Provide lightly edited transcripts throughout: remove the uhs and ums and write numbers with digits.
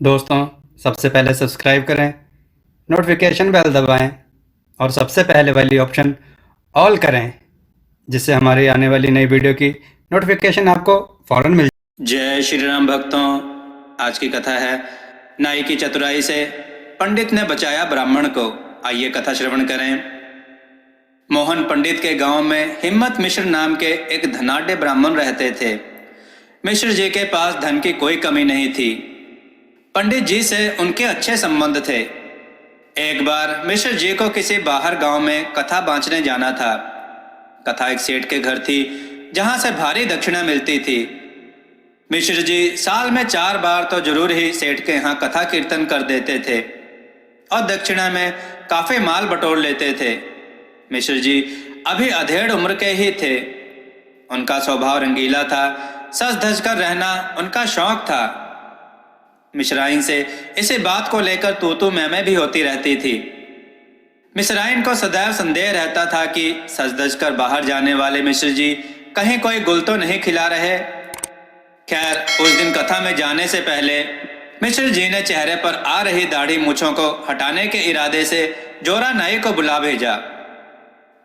दोस्तों, सबसे पहले सब्सक्राइब करें, नोटिफिकेशन बेल दबाएं और सबसे पहले वाली ऑप्शन ऑल करें, जिससे हमारी आने वाली नई वीडियो की नोटिफिकेशन आपको फ़ौरन मिल जाए। जय श्री राम भक्तों। आज की कथा है नाई की चतुराई से पंडित ने बचाया ब्राह्मण को। आइए कथा श्रवण करें। मोहन पंडित के गांव में हिम्मत मिश्र नाम के एक धनाढ्य ब्राह्मण रहते थे। मिश्र जी के पास धन की कोई कमी नहीं थी। पंडित जी से उनके अच्छे संबंध थे। एक बार मिश्र जी को किसी बाहर गांव में कथा बांचने जाना था। कथा एक सेठ के घर थी, जहां से भारी दक्षिणा मिलती थी। मिश्र जी साल में 4 बार तो जरूर ही सेठ के यहाँ कथा कीर्तन कर देते थे और दक्षिणा में काफी माल बटोर लेते थे। मिश्र जी अभी अधेड़ उम्र के ही थे। उनका स्वभाव रंगीला था, सज धज कर रहना उनका शौक था। मिश्राइन से इसी बात को लेकर तू मैं भी होती रहती थी। मिश्राइन को सदैव संदेह रहता था कि सज धज कर बाहर जाने वाले मिश्र जी कहीं कोई गुल तो नहीं खिला रहे। खैर, उस दिन कथा में जाने से पहले मिश्र जी ने चेहरे पर आ रही दाढ़ी मूछों को हटाने के इरादे से जोरा नाई को बुला भेजा।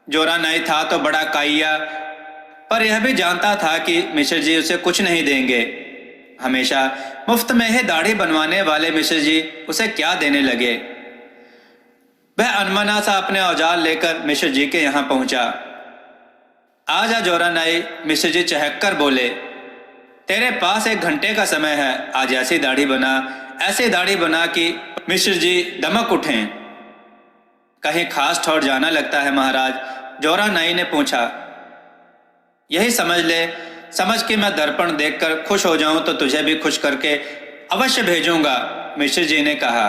जोरा नाई था तो बड़ा काइया, पर यह भी जानता था कि मिश्र जी उसे कुछ नहीं देंगे। हमेशा मुफ्त में ही दाढ़ी बनवाने वाले मिश्र जी उसे क्या देने लगे। वह अनमना सा अपने औजार लेकर मिश्र जी के यहाँ पहुंचा। आजा जोरा नाई, मिश्र जी चहक कर बोले। तेरे पास 1 घंटे का समय है, आज ऐसी दाढ़ी बना कि मिश्र जी दमक उठें। कहीं खास ठौर जाना लगता है महाराज? जोरा नाई ने पूछा। यही समझ ले, समझ के मैं दर्पण देखकर खुश हो जाऊं तो तुझे भी खुश करके अवश्य भेजूंगा, मिश्र जी ने कहा।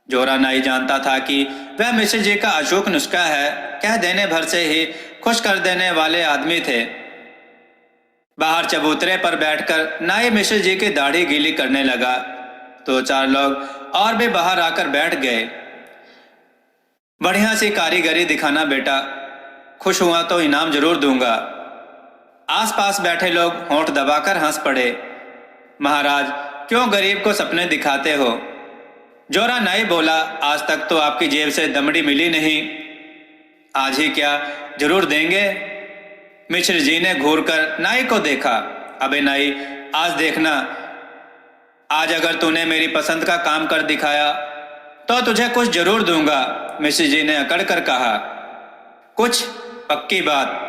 जोरा नाई जानता था कि वह मिश्र जी का अचूक नुस्खा है, कह देने भर से ही खुश कर देने वाले आदमी थे। बाहर चबूतरे पर बैठकर नाई मिश्र जी की दाढ़ी गीली करने लगा। 2-4 लोग और भी बाहर आकर बैठ गए। बढ़िया सी कारीगरी दिखाना बेटा, खुश हुआ तो इनाम जरूर दूंगा। आसपास बैठे लोग होंठ दबाकर हंस पड़े। महाराज, क्यों गरीब को सपने दिखाते हो? जोरा नाई बोला, आज तक तो आपकी जेब से दमड़ी मिली नहीं, आज ही क्या जरूर देंगे? मिश्र जी ने घूरकर नाई को देखा। अबे नाई, आज देखना, आज अगर तूने मेरी पसंद का काम कर दिखाया तो तुझे कुछ जरूर दूंगा, मिश्र जी ने अकड़ कर कहा। कुछ? पक्की बात?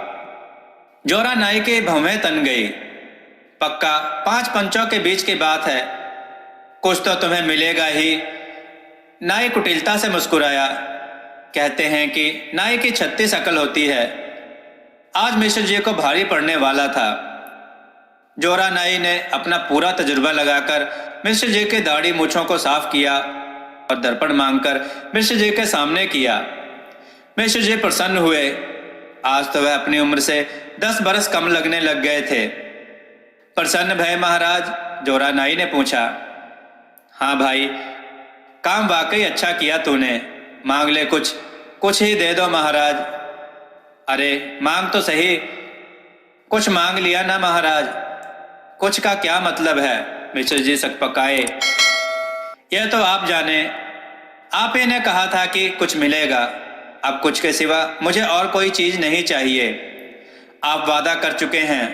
जोरा नाई की भवें तन गई। पक्का, 5 पंचों के बीच की बात है, कुछ तो तुम्हें मिलेगा ही। नाई कुटिलता से मुस्कुराया। कहते हैं कि नाई की 36 अकल होती है। आज मिश्र जी को भारी पड़ने वाला था। जोरा नाई ने अपना पूरा तजुर्बा लगाकर मिश्र जी की दाढ़ी मूछों को साफ किया और दर्पण मांगकर मिश्र जी के सामने किया। मिश्र जी प्रसन्न हुए। आज तो वह अपनी उम्र से 10 बरस कम लगने लग गए थे। प्रसन्न भय महाराज? जोरा नाई ने पूछा। हाँ भाई, काम वाकई अच्छा किया तूने। मांग ले कुछ, कुछ ही दे दो महाराज। अरे मांग तो सही। कुछ मांग लिया ना महाराज। कुछ का क्या मतलब है? मिश्र जी सकपकाए। यह तो आप जाने, आप ही ने कहा था कि कुछ मिलेगा। अब कुछ के सिवा मुझे और कोई चीज नहीं चाहिए। आप वादा कर चुके हैं,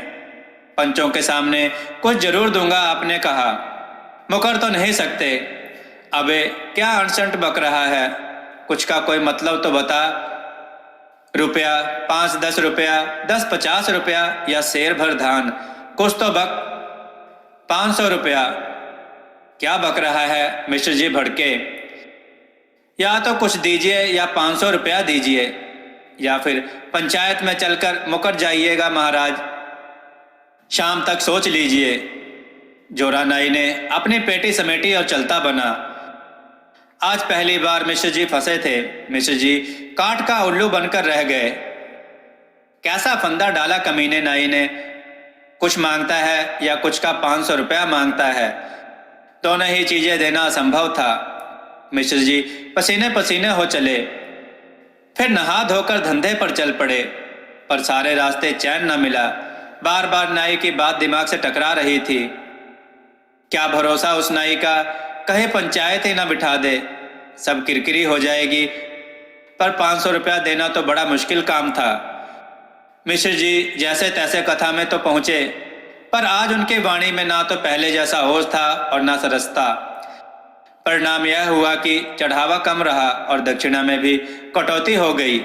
पंचों के सामने कुछ जरूर दूंगा आपने कहा, मुकर तो नहीं सकते। अबे क्या अड़सठ बक रहा है? कुछ का कोई मतलब तो बता। रुपया, 5-10 रुपया, 10-50 रुपया या शेर भर धान, कुछ तो बक। 500 रुपया? क्या बक रहा है? मिश्र जी भड़के। या तो कुछ दीजिए या 500 रुपया दीजिए, या फिर पंचायत में चलकर मुकर जाइएगा महाराज। शाम तक सोच लीजिए। जोरा नाई ने अपनी पेटी समेटी और चलता बना। आज पहली बार मिश्र जी फंसे थे। मिश्र जी काट का उल्लू बनकर रह गए। कैसा फंदा डाला कमीने नाई ने। कुछ मांगता है या कुछ का 500 रुपया मांगता है, दोनों ही चीजें देना असंभव था। मिश्र जी पसीने पसीने हो चले। फिर नहा धोकर धंधे पर चल पड़े, पर सारे रास्ते चैन न मिला। बार बार नाई की बात दिमाग से टकरा रही थी। क्या भरोसा उस नाई का, कहे पंचायत ही ना बिठा दे, सब किरकिरी हो जाएगी। पर 500 रुपया देना तो बड़ा मुश्किल काम था। मिश्र जी जैसे तैसे कथा में तो पहुंचे, पर आज उनकी वाणी में ना तो पहले जैसा होश था और ना सरसता। परिणाम यह हुआ कि चढ़ावा कम रहा और दक्षिणा में भी कटौती हो गई।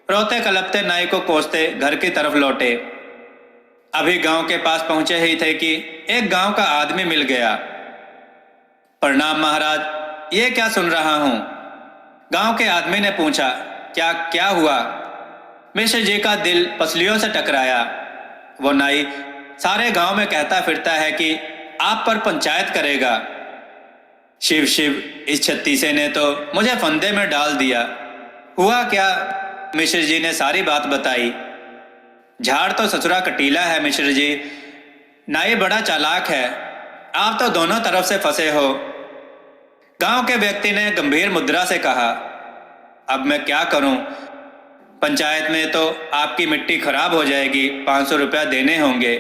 रोते कलपते नाई को कोसते घर की तरफ लौटे। अभी गांव के पास पहुंचे ही थे कि एक गांव का आदमी मिल गया। प्रणाम महाराज, ये क्या सुन रहा हूं? गांव के आदमी ने पूछा। क्या क्या हुआ? मिश्र जी का दिल पसलियों से टकराया। वो नाई सारे गांव में कहता फिरता है कि आप पर पंचायत करेगा। शिव शिव, इस छत्तीसे ने तो मुझे फंदे में डाल दिया। हुआ क्या? मिश्र जी ने सारी बात बताई। झाड़ तो ससुरा कटीला है मिश्र जी, नाई बड़ा चालाक है, आप तो दोनों तरफ से फंसे हो। गांव के व्यक्ति ने गंभीर मुद्रा से कहा। अब मैं क्या करूं? पंचायत में तो आपकी मिट्टी खराब हो जाएगी, 500 रुपया देने होंगे।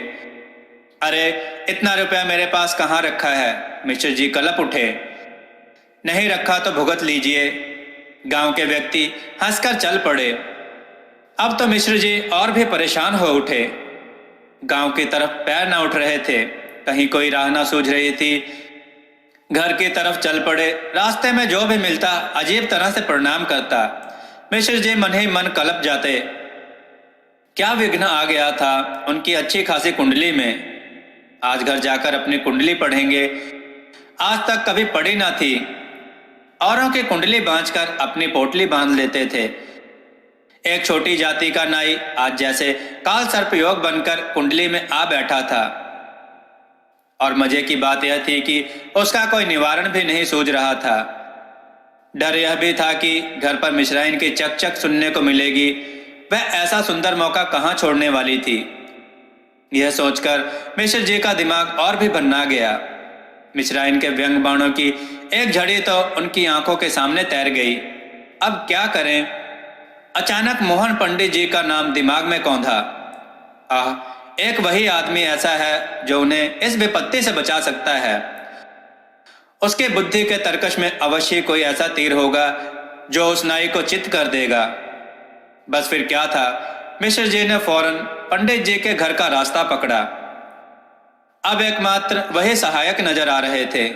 अरे इतना रुपया मेरे पास कहाँ रखा है? मिश्र जी कलप उठे। नहीं रखा तो भुगत लीजिए। गांव के व्यक्ति हंसकर चल पड़े। अब तो मिश्र जी और भी परेशान हो उठे। गांव की तरफ पैर न उठ रहे थे, कहीं कोई राह न सूझ रही थी। घर की तरफ चल पड़े। रास्ते में जो भी मिलता अजीब तरह से प्रणाम करता। मिश्र जी मन ही मन कलप जाते। क्या विघ्न आ गया था उनकी अच्छी खासी कुंडली में? आज घर जाकर अपनी कुंडली पढ़ेंगे। आज तक कभी पढ़ी ना थी। औरों की कुंडली बांधकर अपनी पोटली बांध लेते थे। एक छोटी जाति का नाई आज जैसे काल सर्प योग बनकर कुंडली में आ बैठा था। और मजे की बात यह थी कि उसका कोई निवारण भी नहीं सूझ रहा था। डर यह भी था कि घर पर मिश्राइन की चक चक सुनने को मिलेगी। वह ऐसा सुंदर मौका कहाँ छोड़ने वाली थी। यह सोचकर मिश्र जी का दिमाग और भी भन्ना गया। मिश्राइन के व्यंग बाणों की एक झड़ी तो उनकी आंखों के सामने तैर गई। अब क्या करें? अचानक मोहन पंडित जी का नाम दिमाग में कौंधा। आह, एक वही आदमी ऐसा है जो उन्हें इस विपत्ति से बचा सकता है। उसकी बुद्धि के तर्कश में अवश्य कोई ऐसा तीर होगा जो उस नाई को चित कर देगा। बस फिर क्या था, मिश्र जी ने फौरन पंडित जी के घर का रास्ता पकड़ा। अब एकमात्र वही सहायक नजर आ रहे थे।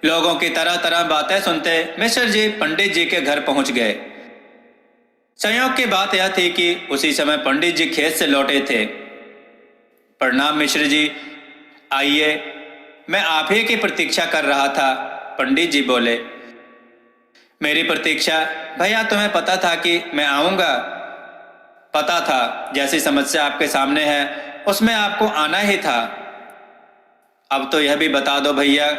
लोगों की तरह तरह बातें सुनते मिश्र जी पंडित जी के घर पहुंच गए। संयोग की बात यह थी कि उसी समय पंडित जी खेत से लौटे थे। प्रणाम मिश्र जी, आइए, मैं आप ही की प्रतीक्षा कर रहा था। पंडित जी बोले। मेरी प्रतीक्षा? भैया तुम्हें पता था कि मैं आऊंगा? पता था, जैसी समस्या आपके सामने है उसमें आपको आना ही था। अब तो यह भी बता दो भैया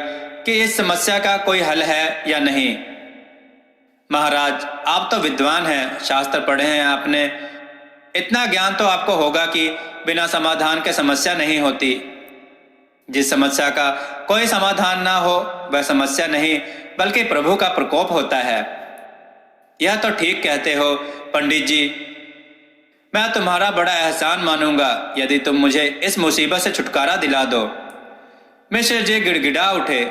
कि इस समस्या का कोई हल है या नहीं। महाराज, आप तो विद्वान हैं, शास्त्र पढ़े हैं आपने। इतना ज्ञान तो आपको होगा कि बिना समाधान के समस्या नहीं होती। जिस समस्या का कोई समाधान ना हो वह समस्या नहीं बल्कि प्रभु का प्रकोप होता है। यह तो ठीक कहते हो पंडित जी। मैं तुम्हारा बड़ा एहसान मानूंगा यदि तुम मुझे इस मुसीबत से छुटकारा दिला दो। मिश्र जी गिड़गिड़ा उठे।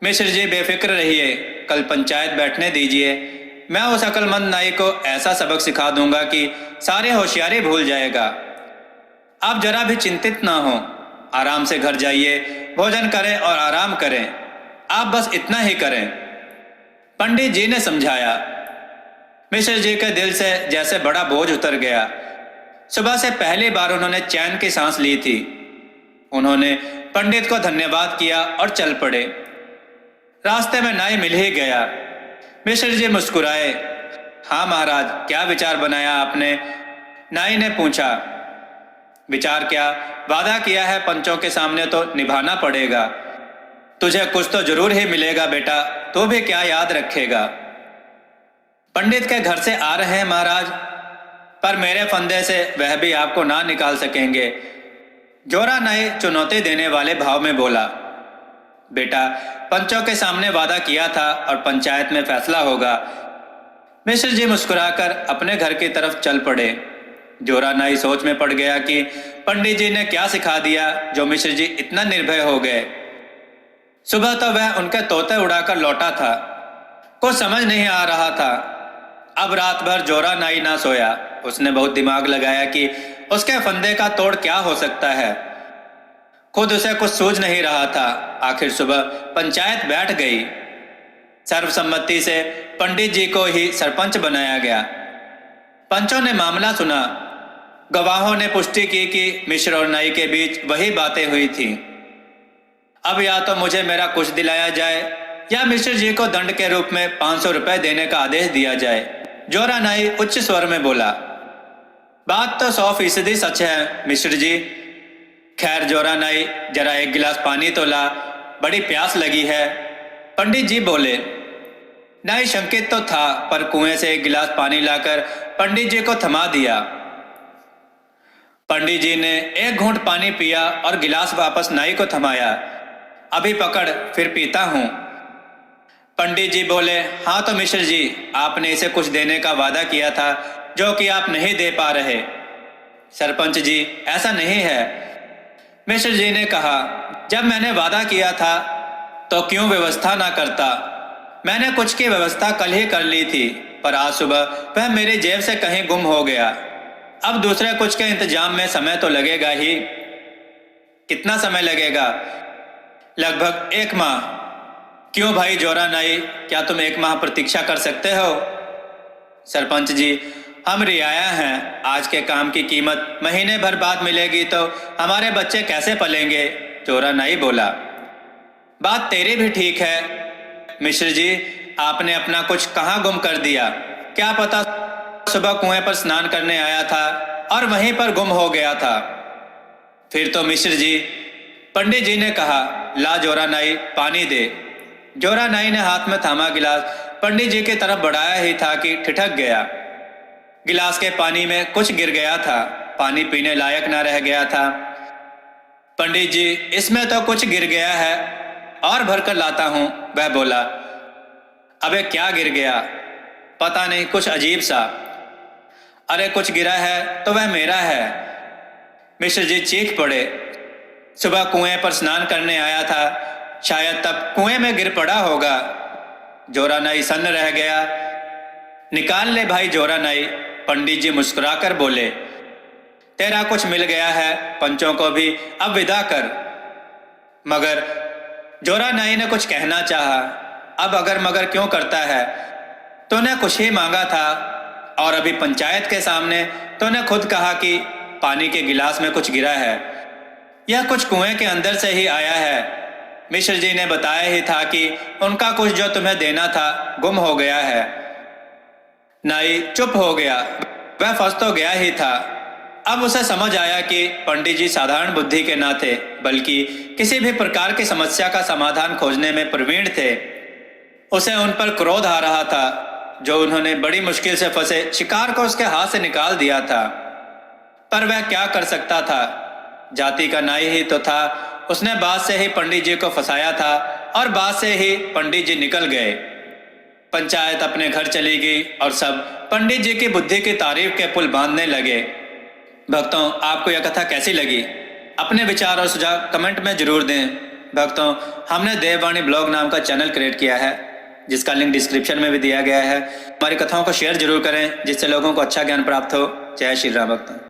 मिश्र जी बेफिक्र रहिए, कल पंचायत बैठने दीजिए। मैं उस अक्लमंद नाई को ऐसा सबक सिखा दूंगा कि सारी होशियारी भूल जाएगा। आप जरा भी चिंतित ना हो, आराम से घर जाइए, भोजन करें और आराम करें। आप बस इतना ही करें। पंडित जी ने समझाया। मिश्र जी के दिल से जैसे बड़ा बोझ उतर गया। सुबह से पहली बार उन्होंने चैन की सांस ली थी। उन्होंने पंडित को धन्यवाद किया और चल पड़े। रास्ते में नाई मिल ही गया। मिश्र जी मुस्कुराए। हाँ महाराज, क्या विचार बनाया आपने? नाई ने पूछा। विचार क्या, वादा किया है पंचों के सामने तो निभाना पड़ेगा। तुझे कुछ तो जरूर ही मिलेगा बेटा, तो भी क्या याद रखेगा। पंडित के घर से आ रहे हैं महाराज, पर मेरे फंदे से वह भी आपको ना निकाल सकेंगे। जोरा नाई चुनौती देने वाले भाव में बोला। बेटा, पंचों के सामने वादा किया था और पंचायत में फैसला होगा। मिश्र जी मुस्कुराकर अपने घर की तरफ चल पड़े। जोरा नाई सोच में पड़ गया कि पंडित जी ने क्या सिखा दिया जो मिश्र जी इतना निर्भय हो गए। सुबह तो वह उनके तोते उड़ाकर लौटा था, कुछ समझ नहीं आ रहा था। अब रात भर जोरा नाई ना सोया। उसने बहुत दिमाग लगाया कि उसके फंदे का तोड़ क्या हो सकता है। खुद उसे कुछ सूझ नहीं रहा था। आखिर सुबह पंचायत बैठ गई। सर्वसम्मति से पंडित जी को ही सरपंच बनाया गया। पंचों ने मामला सुना। गवाहों ने पुष्टि की कि मिश्र और नाई के बीच वही बातें हुई थी। अब या तो मुझे मेरा कुछ दिलाया जाए या मिश्र जी को दंड के रूप में 500 रुपए देने का आदेश दिया जाए, जोरा नाई उच्च स्वर में बोला। बात तो 100% सच है मिश्र जी। खैर जोरा नाई, जरा एक गिलास पानी तो ला, बड़ी प्यास लगी है, पंडित जी बोले। नाई शंकित तो था, पर कुएं से एक गिलास पानी लाकर पंडित जी को थमा दिया। पंडित जी ने एक घूंट पानी पिया और गिलास वापस नाई को थमाया। अभी पकड़, फिर पीता हूं। पंडित जी बोले, हाँ तो मिश्र जी, आपने इसे कुछ देने का वादा किया था जो कि आप नहीं दे पा रहे। सरपंच जी, ऐसा नहीं है, मिश्र जी ने कहा। जब मैंने वादा किया था तो क्यों व्यवस्था ना करता। मैंने कुछ की व्यवस्था कल ही कर ली थी, पर आज सुबह वह मेरी जेब से कहीं गुम हो गया। अब दूसरे कुछ के इंतजाम में समय तो लगेगा ही। कितना समय लगेगा? लगभग 1 माह। क्यों भाई जोरा नाई, क्या तुम 1 माह प्रतीक्षा कर सकते हो? सरपंच जी, हम रियाया हैं। आज के काम की कीमत महीने भर बाद मिलेगी तो हमारे बच्चे कैसे पलेंगे? जोरा नाई बोला। बात तेरी भी ठीक है मिश्र जी, आपने अपना कुछ कहाँ गुम कर दिया? क्या पता सुबह कुएं पर स्नान करने आया था और वहीं पर गुम हो गया था। फिर तो मिश्र जी, पंडित जी ने कहा, ला जोरा नाई, पानी दे। जोरा नाई ने हाथ में थामा गिलास पंडित जी की तरफ बढ़ाया ही था कि ठिठक गया। गिलास के पानी में कुछ गिर गया था। पानी पीने लायक ना रह गया था। पंडित जी, इसमें तो कुछ गिर गया है, और भरकर लाता हूं, वह बोला। अबे क्या गिर गया? पता नहीं, कुछ अजीब सा। अरे कुछ गिरा है तो वह मेरा है। मिश्र जी चीख पड़े। सुबह कुएं पर स्नान करने आया था, शायद तब कुएं में गिर पड़ा होगा। जोरा नाई सन्न रह गया। निकाल ले भाई जोरा नाई, पंडित जी मुस्कुराकर बोले। तेरा कुछ मिल गया है, पंचों को भी अब विदा कर। मगर जोरा नाई ने कुछ कहना चाहा। अब अगर मगर क्यों करता है? तूने कुछ ही मांगा था और अभी पंचायत के सामने तूने खुद कहा कि पानी के गिलास में कुछ गिरा है। यह कुछ कुएं के अंदर से ही आया है। मिश्र जी ने बताया ही था कि उनका कुछ जो तुम्हें देना था गुम हो गया है। नाई चुप हो गया। वह फंस तो गया ही था। अब उसे समझ आया कि पंडित जी साधारण बुद्धि के न थे, बल्कि किसी भी प्रकार की समस्या का समाधान खोजने में प्रवीण थे। उसे उन पर क्रोध आ रहा था जो उन्होंने बड़ी मुश्किल से फंसे शिकार को उसके हाथ से निकाल दिया था। पर वह क्या कर सकता था? जाति का नाई ही तो था। उसने बात से ही पंडित जी को फंसाया था और बात से ही पंडित जी निकल गए। पंचायत अपने घर चली गई और सब पंडित जी की बुद्धि की तारीफ के पुल बांधने लगे। भक्तों, आपको यह कथा कैसी लगी? अपने विचार और सुझाव कमेंट में जरूर दें। भक्तों, हमने देववाणी ब्लॉग नाम का चैनल क्रिएट किया है, जिसका लिंक डिस्क्रिप्शन में भी दिया गया है। हमारी कथाओं को शेयर जरूर करें, जिससे लोगों को अच्छा ज्ञान प्राप्त हो। जय श्री राम भक्तों।